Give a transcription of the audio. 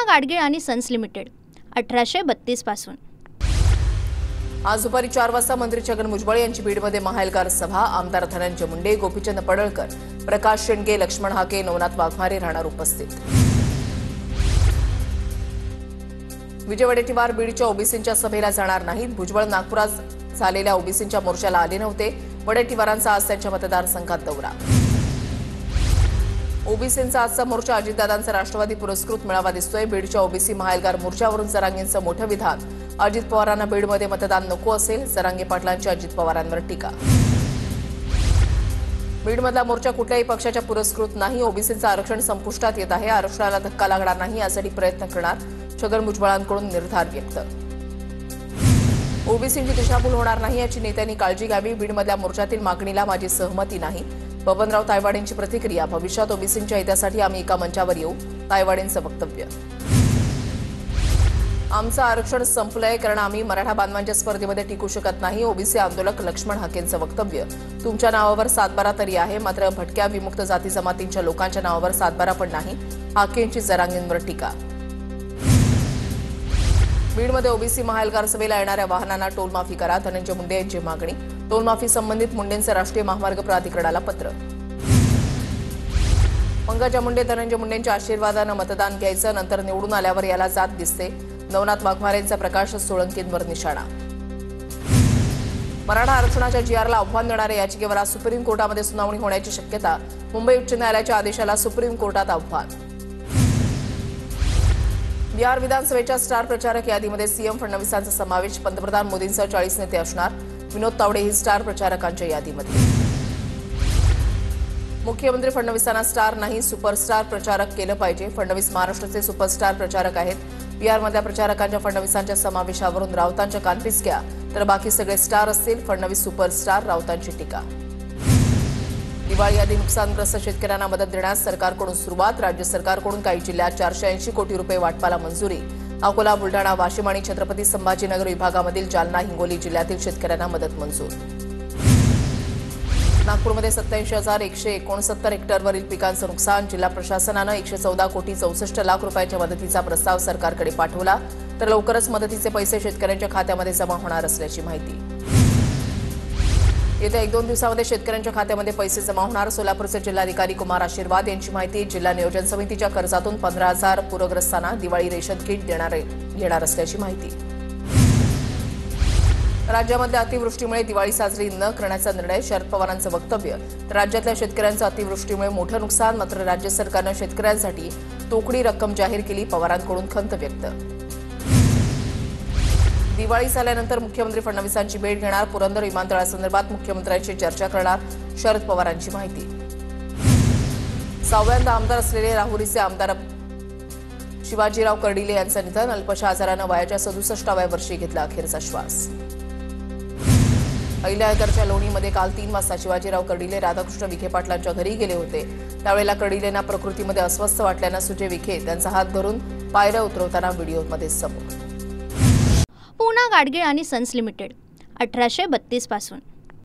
पूना गाडगीळ आणि sons limited 1832 पासून। आज दुपारी 4 वाजता मंत्री छगन भुजबळ यांची बीडमध्ये महाएल्गार सभा। आमदार धनंजय मुंडे, गोपीचंद पडळकर, प्रकाश शेंडगे, लक्ष्मण हाके, नवनाथ वाघमारे राहणार उपस्थित। विजय वडेट्टीवार बीडच्या ओबीसींच्या सभेला जाणार नाहीत। भुजबळ नागपुरात झालेल्या ओबीसींच्या मोर्चाला आले नव्हते। वडेट्टीवारांचा आज त्यांच्या मतदारसंघात दौरा। ओबीसींचा आजचा मोर्चा अजितदादांचा राष्ट्रवादी पुरस्कृत मेळावा दिसतोय। बीडच्या ओबीसी महाएल्गार मोर्चावरून जरांगेंचं मोठं विधान। अजित पवारांना बीडमध्ये मतदान नको असेल, जरांगे पाटलांची अजित पवारांवर टीका। बीडमधला मोर्चा कुठल्याही पक्षाच्या पुरस्कृत नाही। ओबीसींचं आरक्षण संपुष्टात येत आहे, आरक्षणाला धक्का लागणार नाही यासाठी प्रयत्न करणार, छगन भुजबळांकडून निर्धार व्यक्त। ओबीसींची दिशाभूल होणार नाही याची नेत्यांनी काळजी घ्यावी। बीडमधल्या मोर्चातील मागणीला माझी सहमती नाही। बबनराव तायवाडेंची प्रतिक्रिया। भविष्यात ओबीसींच्या हितासाठी आम्ही एका मंचावर येऊ, तायवाडेंचं वक्तव्य। आमचं आरक्षण संपलंय कारण आम्ही मराठा बांधवांच्या स्पर्धेमध्ये टिकू शकत नाही, ओबीसी आंदोलक लक्ष्मण हाकेंचं वक्तव्य। तुमच्या नावावर 7/12 तरी आहे, मात्र भटक्या विमुक्त जाती जमातींच्या लोकांच्या नावावर 7/12 पण नाही, हाकेंची जरांगेंवर टीका। बीडमध्ये ओबीसी महाएल्गार सभेला येणाऱ्या वाहनांना टोल माफी करा, धनंजय मुंडे यांची मागणी। टोल माफी संबंधित मुंडेंचं राष्ट्रीय महामार्ग प्राधिकरणाला पत्र। पंकजा मुंडे, धनंजय मुंडेंच्या आशीर्वादानं मतदान घ्यायचं, नंतर निवडून आल्यावर याला जात दिसते। नवनाथ वाघमारेंचा प्रकाश सोळंकींवर निशाणा। मराठा आरक्षणाच्या जीआरला आव्हान देणाऱ्या याचिकेवर आज सुप्रीम कोर्टामध्ये सुनावणी होण्याची शक्यता। मुंबई उच्च न्यायालयाच्या आदेशाला सुप्रीम कोर्टात आव्हान। बिहार विधानसभेच्या स्टार प्रचारक यादीमध्ये सीएम फडणवीसांचा समावेश। पंतप्रधान मोदींसह 40 नेते असणार। विनोद तावडे ही स्टार प्रचारकांच्या यादीमध्ये। मुख्यमंत्री फडणवीसांना स्टार नाही सुपरस्टार प्रचारक केलं पाहिजे। फडणवीस महाराष्ट्राचे सुपरस्टार प्रचारक आहेत। बिहारमधल्या प्रचारकांच्या फडणवीसांच्या समावेशावरून राऊतांच्या कानपिचक्या, तर बाकी सगळे स्टार असतील। फडणवीस सुपरस्टार, राऊतांची टीका। दिवाळी आधी नुकसानग्रस्त शेतकऱ्यांना मदत देण्यास सरकारकडून सुरुवात। राज्य सरकारकडून काही जिल्ह्यात 480 कोटी रुपये वाटपाला मंजुरी। अकोला, बुलढाणा, वाशिम आणि छत्रपती संभाजीनगर विभागामधील जालना, हिंगोली जिल्ह्यातील शेतकऱ्यांना मदत मंजूर। नागपूरमध्ये 87,169 हेक्टरवरील पिकांचं नुकसान। जिल्हा प्रशासनानं 114 कोटी 64 लाख रुपयांच्या मदतीचा प्रस्ताव सरकारकडे पाठवला, तर लवकरच मदतीचे पैसे शेतकऱ्यांच्या खात्यामध्ये जमा होणार असल्याची माहिती। येत्या 1-2 दिवसांमध्ये शेतकऱ्यांच्या खात्यामध्ये पैसे जमा होणार। सोलापूरचे जिल्हाधिकारी कुमार आशीर्वाद यांची माहिती। जिल्हा नियोजन समितीच्या कर्जातून 15,000 पूरग्रस्तांना दिवाळी रेशन किट घेणार असल्याची माहिती। राज्यामध्ये अतिवृष्टीमुळे दिवाळी साजरी न करण्याचा निर्णय, शरद पवारांचं वक्तव्य। तर राज्यातल्या शेतकऱ्यांचं अतिवृष्टीमुळे मोठं नुकसान, मात्र राज्य सरकारनं शेतकऱ्यांसाठी तोकडी रक्कम जाहीर केली, पवारांकडून खंत व्यक्त। दिवाळी झाल्यानंतर मुख्यमंत्री फडणवीसांची भेट घेणार। पुरंदर विमानतळासंदर्भात मुख्यमंत्र्यांशी चर्चा करणार, शरद पवारांची माहिती। 6व्यांदा आमदार असलेले राहुरीचे आमदार शिवाजीराव कर्डिले यांचं निधन। अल्पशा आजारानं वयाच्या 67व्या वर्षी घेतला अखेरचा श्वास। अहिल्यानगरच्या लोणीमध्ये काल 3 वाजता शिवाजीराव कर्डिले राधाकृष्ण विखे पाटलांच्या घरी गेले होते। त्यावेळेला कर्डिलेंना प्रकृतीमध्ये अस्वस्थ वाटल्यानं सुजय विखे त्यांचा हात धरून पायऱ्या उतरवताना व्हिडिओमध्ये समोर। पूना गाडगीळ आणि सन्स लिमिटेड 1832 पासून।